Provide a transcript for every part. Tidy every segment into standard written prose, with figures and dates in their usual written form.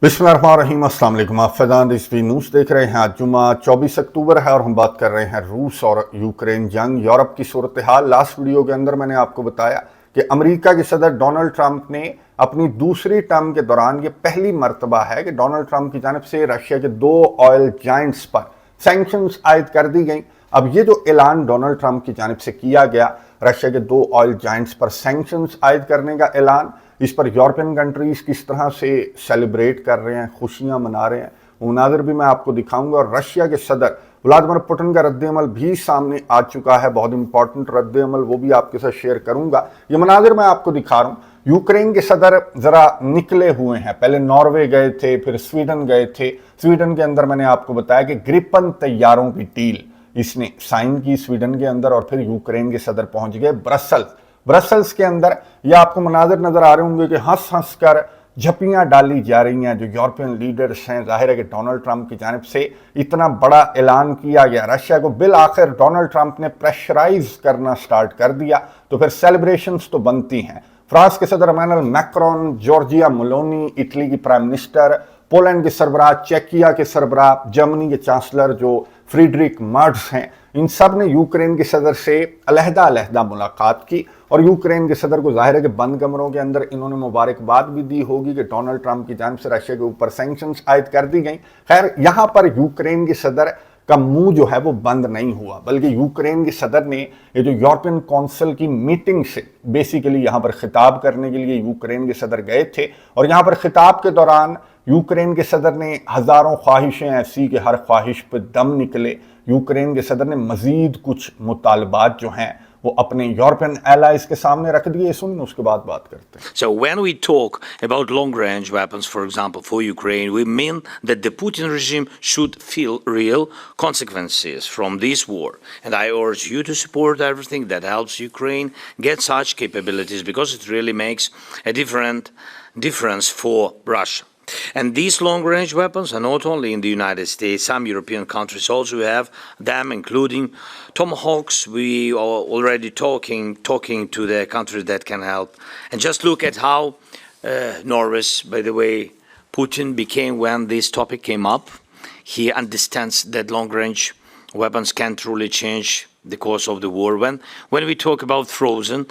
बिस्मिल्लाहिर्रहमानिर्रहीम, अस्सलाम वालेकुम। आप फैज़ान रिजवी न्यूज़ देख रहे हैं। आज जुम्मा 24 अक्टूबर है और हम बात कर रहे हैं रूस और यूक्रेन जंग, यूरोप की सूरत हाल। लास्ट वीडियो के अंदर मैंने आपको बताया कि अमेरिका के सदर डोनाल्ड ट्रंप ने अपनी दूसरी टर्म के दौरान ये पहली मरतबा है कि डोनाल्ड ट्रंप की जानिब से रशिया के 2 ऑयल जाइंट्स पर सैंक्शंस आयद कर दी गई। अब ये जो ऐलान डोनाल्ड ट्रंप की जानिब से किया गया, रशिया के 2 ऑयल जाइंट्स पर सैंक्शंस आयद करने का ऐलान, इस पर यूरोपियन कंट्रीज किस तरह से सेलिब्रेट कर रहे हैं, खुशियां मना रहे हैं, वो मनाज़िर भी मैं आपको दिखाऊंगा। और रशिया के सदर व्लादिमीर पुतिन का रद्द-ए-अमल भी सामने आ चुका है, बहुत इंपॉर्टेंट रद्द-ए-अमल, वो भी आपके साथ शेयर करूंगा। ये मनाज़िर मैं आपको दिखा रहा हूँ। यूक्रेन के सदर जरा निकले हुए हैं, पहले नॉर्वे गए थे, फिर स्वीडन गए थे। स्वीडन के अंदर मैंने आपको बताया कि ग्रिपन तैयारों की डील इसने साइन की स्वीडन के अंदर, और फिर यूक्रेन के सदर पहुंच गए ब्रसल्स के अंदर। ये आपको मनाज़िर नजर आ रहे होंगे कि हंस हंस कर झपियां डाली जा रही हैं जो यूरोपियन लीडर्स हैं। जाहिर है कि डोनाल्ड ट्रंप की जानिब से इतना बड़ा ऐलान किया गया, रशिया को बिल आखिर डोनाल्ड ट्रंप ने प्रेशराइज करना स्टार्ट कर दिया, तो फिर सेलिब्रेशंस तो बनती हैं। फ्रांस के सदर Emmanuel Macron, Giorgia Meloni, Italy की प्राइम मिनिस्टर, पोलैंड के सरबराह, चेकिया के सरबराह, जर्मनी के चांसलर जो फ्रीडरिक मर्ट्स हैं, इन सब ने यूक्रेन के सदर से अलहदा मुलाकात की। और यूक्रेन के सदर को जाहिर है कि बंद कमरों के अंदर इन्होंने मुबारकबाद भी दी होगी कि डोनाल्ड ट्रंप की जानिब से रशिया के ऊपर सैंक्शंस आयद कर दी गई। खैर, यहां पर यूक्रेन के सदर का मुंह जो है वो बंद नहीं हुआ, बल्कि यूक्रेन के सदर ने ये जो यूरोपियन काउंसिल की मीटिंग से बेसिकली यहां पर खिताब करने के लिए यूक्रेन के सदर गए थे। और यहां पर खिताब के दौरान यूक्रेन के सदर ने हजारों ख्वाहिशें ऐसी कि हर ख्वाहिश पर दम निकले। यूक्रेन के सदर ने मजीद कुछ मुतालबात जो हैं वो अपने यूरोपियन एलाइज के सामने रख दिए। सुनिए, उसके बाद बात करते हैं। So when we talk about long-range weapons, for example, for Ukraine, we mean that the Putin regime should feel real consequences from this war. And I urge you to support everything that helps Ukraine get such capabilities, because it really makes a difference for Russia. And these long-range weapons are not only in the United States. Some European countries also have them, including Tomahawks. We are already talking to the countries that can help. And just look at how nervous, by the way, Putin became when this topic came up. He understands that long-range weapons can truly change the course of the war. When we talk about frozen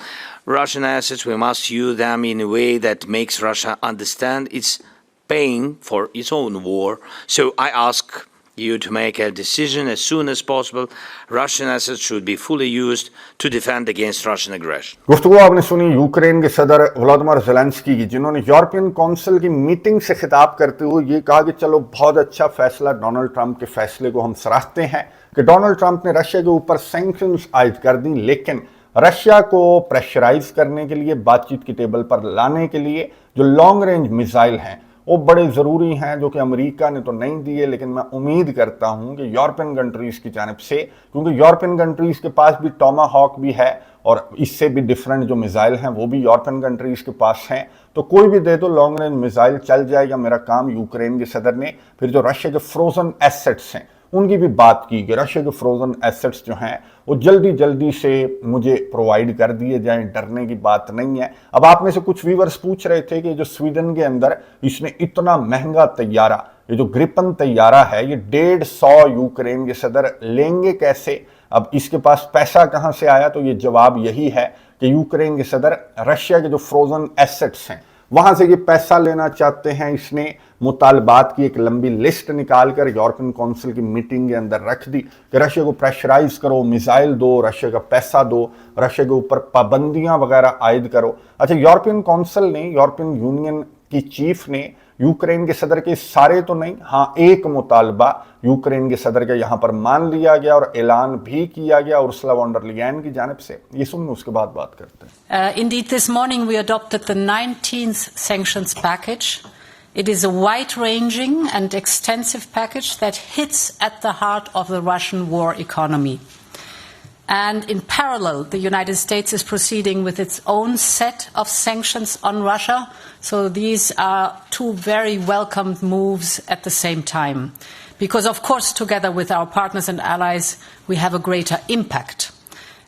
Russian assets, we must use them in a way that makes Russia understand it's paying for its own war. So I ask you to make a decision as soon as possible. Russian assets should be fully used to defend against Russian aggression. गुफ्तगू आपने सुनी Ukraine के सदर Vladimir Zelensky की, जिन्होंने European council की meeting से खिताब करते हुए ये कहा कि चलो बहुत अच्छा फैसला, डोनाल्ड ट्रंप के फैसले को हम सराहते हैं कि डोनाल्ड ट्रंप ने रशिया के ऊपर सैंक्शंस आयद कर दी, लेकिन रशिया को प्रेशराइज करने के लिए, बातचीत की टेबल पर लाने के लिए जो लॉन्ग रेंज मिसाइल हैं वो बड़े ज़रूरी हैं, जो कि अमेरिका ने तो नहीं दिए, लेकिन मैं उम्मीद करता हूं कि यूरोपियन कंट्रीज़ की जानिब से, क्योंकि यूरोपियन कंट्रीज़ के पास भी टोमाहॉक भी है और इससे भी डिफरेंट जो मिसाइल हैं वो भी यूरोपियन कंट्रीज़ के पास हैं, तो कोई भी दे दो लॉन्ग रेंज मिसाइल चल जाएगा मेरा काम। यूक्रेन के सदर ने फिर जो रशिया के फ्रोजन एसेट्स हैं उनकी भी बात की कि रशिया के फ्रोजन एसेट्स जो हैं वो जल्दी से मुझे प्रोवाइड कर दिए जाएं, डरने की बात नहीं है। अब आप में से कुछ व्यूअर्स पूछ रहे थे कि जो स्वीडन के अंदर इसने इतना महंगा तैयारा, ये जो ग्रिपन तैयारा है, ये 150 यूक्रेन के सदर लेंगे कैसे, अब इसके पास पैसा कहां से आया? तो ये जवाब यही है कि यूक्रेन के सदर रशिया के जो फ्रोजन एसेट्स हैं वहां से ये पैसा लेना चाहते हैं। इसने मुतालबात की एक लंबी लिस्ट निकालकर यूरोपियन काउंसिल की मीटिंग के अंदर रख दी कि रशिया को प्रेशराइज करो, मिसाइल दो, रशिया का पैसा दो, रशिया के ऊपर पाबंदियां वगैरह आयद करो। अच्छा, यूरोपियन काउंसिल ने, यूरोपियन यूनियन की चीफ ने यूक्रेन के सदर के सारे तो नहीं, हाँ एक मुतालबा यूक्रेन के सदर का यहां पर मान लिया गया और ऐलान भी किया गया उर्सुला वॉन डर लेयन की जानिब से। ये सुनिए, उसके बाद बात करते हैं। Indeed, this morning we adopted the 19th sanctions package. It is a wide-ranging and extensive package that hits at the heart of the Russian war economy. And in parallel, the United States is proceeding with its own set of sanctions on Russia. So these are two very welcomed moves at the same time. Because, of course, together with our partners and allies, we have a greater impact.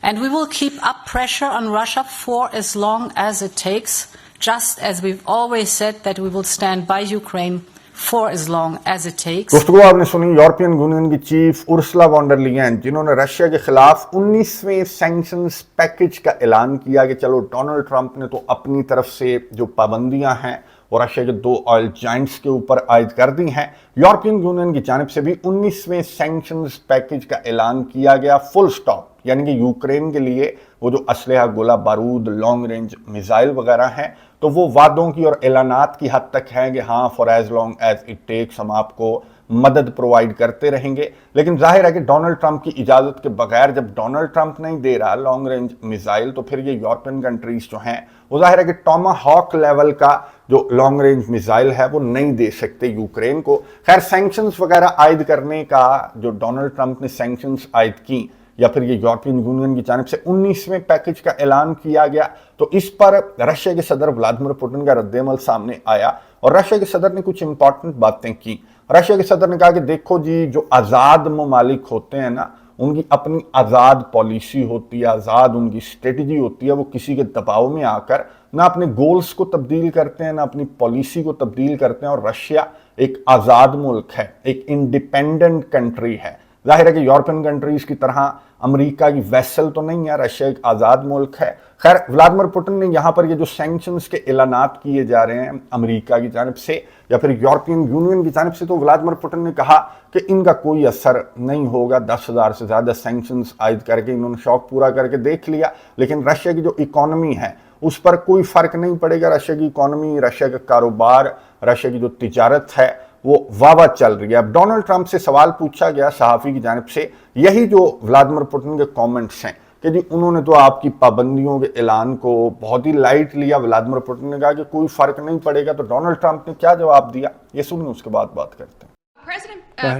And we will keep up pressure on Russia for as long as it takes, just as we've always said that we will stand by Ukraine for as long as it takes. गुफ्तगू आपने सुनी European union की chief Ursula von डर लीयन, जिन्होंने Russia के खिलाफ 19वें sanctions package का ऐलान किया कि चलो डोनाल्ड ट्रंप ने तो अपनी तरफ से जो पाबंदियां हैं वो रशिया के 2 ऑयल जाइंट्स के ऊपर आयद कर दी हैं। यूरोपियन यूनियन की जानिब से भी 19वें सैंक्शंस पैकेज का ऐलान किया गया, फुल स्टॉप। यानी कि यूक्रेन के लिए वो जो असलहा, गोला बारूद, लॉन्ग रेंज मिसाइल वगैरह हैं, तो वो वादों की और ऐलानात की हद तक हैं कि हाँ for as long as it takes हम आपको मदद प्रोवाइड करते रहेंगे। लेकिन जाहिर है कि डोनाल्ड ट्रंप की इजाज़त के बगैर जब डोनाल्ड ट्रंप नहीं दे रहा लॉन्ग रेंज मिसाइल, तो फिर ये यूरोपियन कंट्रीज जो हैं वो जाहिर है कि टॉमाहॉक लेवल का जो लॉन्ग रेंज मिसाइल है वो नहीं दे सकते यूक्रेन को। खैर सैंक्शंस वगैरह आयद करने का जो डोनाल्ड ट्रंप ने सैंक्शंस आयद की या फिर ये यूरोपियन यूनियन की जानिब से 19वें पैकेज का ऐलान किया गया, तो इस पर रशिया के सदर व्लादिमीर पुतिन का रद्देमल सामने आया और रशिया के सदर ने कुछ इंपॉर्टेंट बातें की। रशिया के सदर ने कहा कि देखो जी, जो आज़ाद ममालिक होते हैं ना, उनकी अपनी आज़ाद पॉलिसी होती है, आज़ाद उनकी स्ट्रेटजी होती है। वो किसी के दबाव में आकर ना अपने गोल्स को तब्दील करते हैं, ना अपनी पॉलिसी को तब्दील करते हैं। और रशिया एक आज़ाद मुल्क है, एक इंडिपेंडेंट कंट्री है। जाहिर है कि यूरोपियन कंट्रीज की तरह अमेरिका की वेसल तो नहीं है, रशिया एक आज़ाद मुल्क है। खैर व्लादिमीर पुतिन ने यहाँ पर ये जो सैंक्शंस के ऐलानात किए जा रहे हैं अमेरिका की जानिब से या फिर यूरोपियन यूनियन की जानिब से, तो व्लादिमीर पुतिन ने कहा कि इनका कोई असर नहीं होगा। 10,000 से ज़्यादा सैंक्शंस आयद करके इन्होंने शौक पूरा करके देख लिया, लेकिन रशिया की जो इकॉनमी है उस पर कोई फ़र्क नहीं पड़ेगा। रशिया की इकॉनमी, रशिया का कारोबार, रशिया की जो तिजारत है वो वाह चल रही है। अब डोनाल्ड ट्रंप से सवाल पूछा गया सहाफ़ी की जानिब से, यही जो व्लादिमीर पुतिन के कमेंट्स हैं कि जी उन्होंने तो आपकी पाबंदियों के ऐलान को बहुत ही लाइट लिया। व्लादिमीर पुतिन ने कहा कि कोई फ़र्क नहीं पड़ेगा। तो डोनाल्ड ट्रंप ने क्या जवाब दिया, ये सुनिए, उसके बाद बात करते हैं।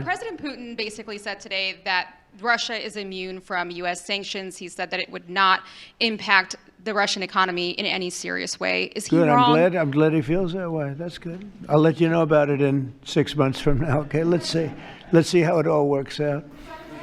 President Putin basically said today that Russia is immune from U.S. sanctions. He said that it would not impact the Russian economy in any serious way. Is he Good. wrong? I'm glad he feels that way. That's good. I'll let you know about it in 6 months from now. Okay. Let's see how it all works out.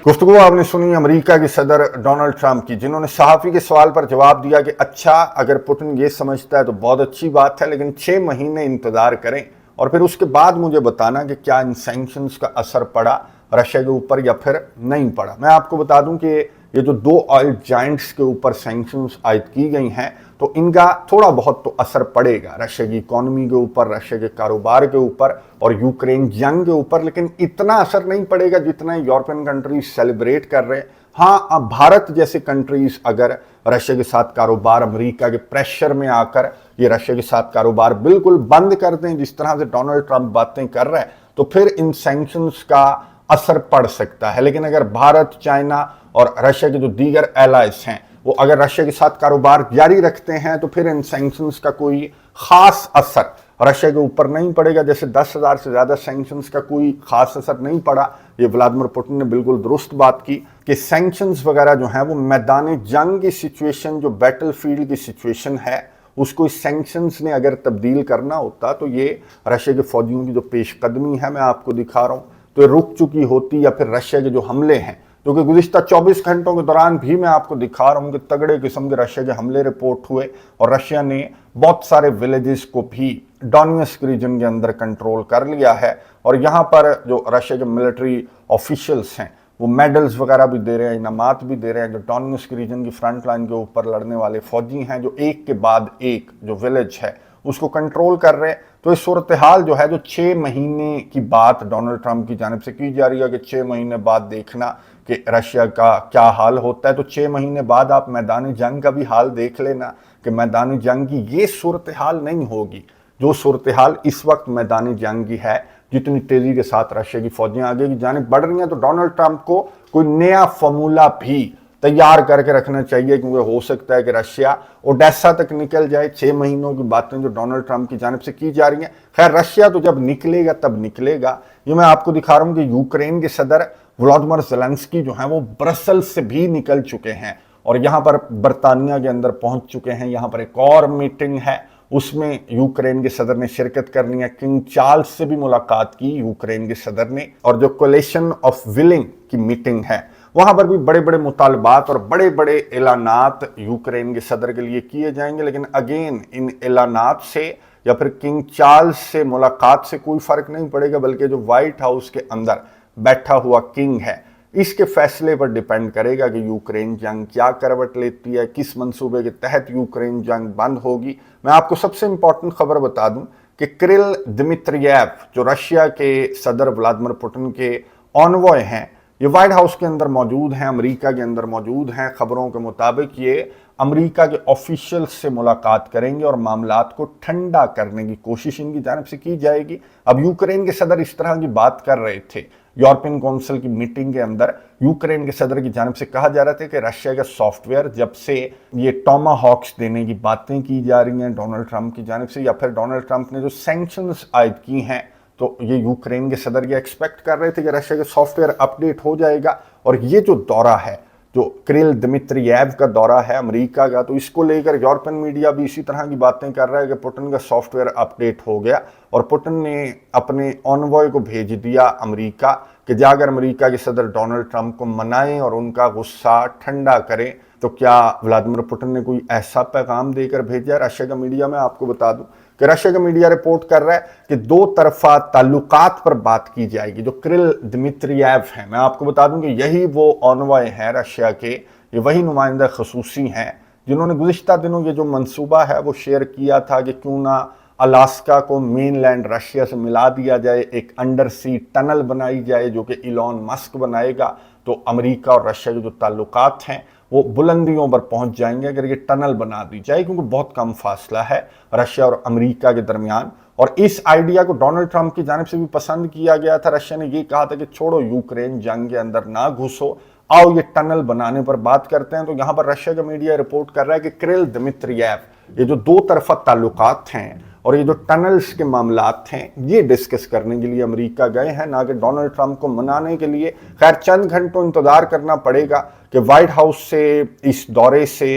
गुफ्तगू आपने सुनी America के सदर Donald Trump की, जिन्होंने सहाफ़ी के सवाल पर जवाब दिया कि अच्छा अगर पुतिन ये समझता है तो बहुत अच्छी बात है, लेकिन 6 महीने इंतज़ार करें और फिर उसके बाद मुझे बताना कि क्या इन सैंक्शंस का असर पड़ा रशिया के ऊपर या फिर नहीं पड़ा। मैं आपको बता दूं कि ये जो 2 ऑयल जाइंट्स के ऊपर सैंक्शंस आयद की गई हैं, तो इनका थोड़ा बहुत तो असर पड़ेगा रशिया की इकॉनमी के ऊपर, रशिया के कारोबार के ऊपर और यूक्रेन जंग के ऊपर, लेकिन इतना असर नहीं पड़ेगा जितना यूरोपियन कंट्रीज सेलिब्रेट कर रहे हैं। हाँ, अब भारत जैसे कंट्रीज अगर रशिया के साथ कारोबार, अमेरिका के प्रेशर में आकर ये रशिया के साथ कारोबार बिल्कुल बंद कर दें जिस तरह से डोनाल्ड ट्रंप बातें कर रहे हैं, तो फिर इन सैंक्शंस का असर पड़ सकता है। लेकिन अगर भारत, चाइना और रशिया के जो दीगर एलाइज हैं वो अगर रशिया के साथ कारोबार जारी रखते हैं, तो फिर इन सैंक्शंस का कोई खास असर रशिया के ऊपर नहीं पड़ेगा। जैसे 10,000 से ज़्यादा सैंक्शंस का कोई खास असर नहीं पड़ा, ये व्लादिमीर पुतिन ने बिल्कुल दुरुस्त बात की कि सैंक्शंस वगैरह जो हैं वो मैदान जंग की सिचुएशन, जो बैटल फील्ड की सिचुएशन है, उसको इस सैंक्शंस ने अगर तब्दील करना होता तो ये रशिया के फौजियों की जो पेशकदमी है मैं आपको दिखा रहा हूँ, तो ये रुक चुकी होती, या फिर रशिया के जो हमले हैं जो कि गुज़िश्ता 24 घंटों के दौरान भी मैं आपको दिखा रहा हूँ कि तगड़े किस्म के रशिया के हमले रिपोर्ट हुए और रशिया ने बहुत सारे विलेजेस को भी डोनेट्स्क रीजन के अंदर कंट्रोल कर लिया है। और यहाँ पर जो रशिया के मिलिट्री ऑफिशियल्स हैं वो मेडल्स वगैरह भी दे रहे हैं, इनामात भी दे रहे हैं जो डोनेट्स्क रीजन की फ्रंट लाइन के ऊपर लड़ने वाले फौजी हैं, जो एक के बाद एक जो विलेज है उसको कंट्रोल कर रहे हैं। तो इस सूरत हाल जो है, जो 6 महीने की बात डोनाल्ड ट्रंप की जानिब से की जा रही है कि 6 महीने बाद देखना कि रशिया का क्या हाल होता है, तो 6 महीने बाद आप मैदान जंग का भी हाल देख लेना कि मैदान जंग की ये सूरत हाल नहीं होगी जो सूरत हाल इस वक्त मैदान जंग की है। जितनी तेज़ी के साथ रशिया की फौजियाँ आगे की जानिब बढ़ रही हैं, तो डोनाल्ड ट्रंप को कोई नया फार्मूला भी तैयार करके रखना चाहिए, क्योंकि हो सकता है कि रशिया ओडेसा तक निकल जाए। 6 महीनों की बातें जो डोनाल्ड ट्रंप की जानिब से की जा रही हैं, खैर रशिया तो जब निकलेगा तब निकलेगा। ये मैं आपको दिखा रहा हूँ कि यूक्रेन के सदर वोलोदिमीर ज़ेलेंस्की जो हैं वो ब्रसल्स से भी निकल चुके हैं और यहाँ पर बरतानिया के अंदर पहुँच चुके हैं। यहाँ पर एक और मीटिंग है, उसमें यूक्रेन के सदर ने शिरकत करनी है। किंग चार्ल्स से भी मुलाकात की यूक्रेन के सदर ने, और जो कोलिशन ऑफ विलिंग की मीटिंग है वहां पर भी बड़े बड़े मुतालबात और बड़े बड़े ऐलानात यूक्रेन के सदर के लिए किए जाएंगे। लेकिन अगेन इन ऐलानात से या फिर किंग चार्ल्स से मुलाकात से कोई फर्क नहीं पड़ेगा, बल्कि जो व्हाइट हाउस के अंदर बैठा हुआ किंग है इसके फैसले पर डिपेंड करेगा कि यूक्रेन जंग क्या करवट लेती है, किस मंसूबे के तहत यूक्रेन जंग बंद होगी। मैं आपको सबसे इंपॉर्टेंट खबर बता दूं कि किरिल दिमित्रियेव जो रशिया के सदर व्लादिमीर पुतिन के ऑनवॉय हैं, ये व्हाइट हाउस के अंदर मौजूद हैं, अमेरिका के अंदर मौजूद हैं। खबरों के मुताबिक ये अमेरिका के ऑफिशियल से मुलाकात करेंगे और मामलात को ठंडा करने की कोशिश इनकी जानिब से की जाएगी। अब यूक्रेन के सदर इस तरह की बात कर रहे थे यूरोपियन काउंसिल की मीटिंग के अंदर। यूक्रेन के सदर की जानिब से कहा जा रहा था कि रशिया का सॉफ्टवेयर जब से ये टॉमाहॉक्स देने की बातें की जा रही हैं डोनाल्ड ट्रंप की जानिब से, या फिर डोनाल्ड ट्रंप ने जो सैंक्शंस आयद की हैं, तो ये यूक्रेन के सदर ये एक्सपेक्ट कर रहे थे कि रशिया का सॉफ्टवेयर अपडेट हो जाएगा। और ये जो दौरा है, जो किरिल दिमित्रियेव का दौरा है अमेरिका का, तो इसको लेकर यूरोपियन मीडिया भी इसी तरह की बातें कर रहा है कि पुतिन का सॉफ्टवेयर अपडेट हो गया और पुतिन ने अपने ऑनवॉय को भेज दिया अमेरिका कि जाकर अमेरिका के सदर डोनाल्ड ट्रंप को मनाएं और उनका गुस्सा ठंडा करें। तो क्या व्लादिमीर पुतिन ने कोई ऐसा पैगाम देकर भेजा? रशिया का मीडिया में आपको बता दूं कि रशिया का मीडिया रिपोर्ट कर रहा है कि दो तरफा ताल्लुकात पर बात की जाएगी। जो किरिल दिमित्रियेव हैं, मैं आपको बता दूं कि यही वो ऑनवॉय हैं रशिया के, ये वही नुमाइंदा खसूसी हैं जिन्होंने गुज़िश्ता दिनों ये जो मंसूबा है वो शेयर किया था कि क्यों ना अलास्का को मेनलैंड रशिया से मिला दिया जाए, एक अंडर सी टनल बनाई जाए जो कि इलॉन मस्क बनाएगा। तो अमेरिका और रशिया के जो ताल्लुकात हैं वो बुलंदियों पर पहुंच जाएंगे अगर ये टनल बना दी जाए, क्योंकि बहुत कम फासला है रशिया और अमेरिका के दरमियान। और इस आइडिया को डोनाल्ड ट्रंप की जानिब से भी पसंद किया गया था। रशिया ने ये कहा था कि छोड़ो यूक्रेन जंग के अंदर ना घुसो, आओ ये टनल बनाने पर बात करते हैं। तो यहां पर रशिया का मीडिया रिपोर्ट कर रहा है कि किरिल दिमित्रियेव ये जो दो तरफा ताल्लुकात हैं और ये जो टनल्स के मामलात हैं, ये डिस्कस करने के लिए अमेरिका गए हैं, ना कि डोनाल्ड ट्रंप को मनाने के लिए। खैर चंद घंटों इंतजार करना पड़ेगा कि व्हाइट हाउस से इस दौरे से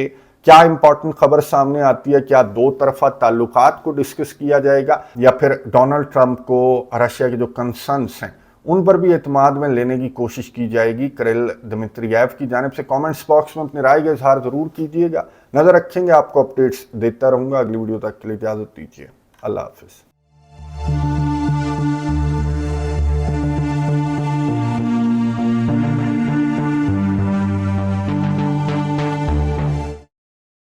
क्या इंपॉर्टेंट खबर सामने आती है। क्या दो तरफा ताल्लुकात को डिस्कस किया जाएगा या फिर डोनाल्ड ट्रंप को रशिया के जो कंसर्न्स हैं उन पर भी एतमाद में लेने की कोशिश की जाएगी किरिल दिमित्रियेव की जानिब से। कमेंट्स बॉक्स में अपनी राय का इजहार जरूर कीजिएगा। नजर रखेंगे, आपको अपडेट्स देता रहूंगा। अगली वीडियो तक के लिए इजाजत दीजिए। अल्लाह हाफिज।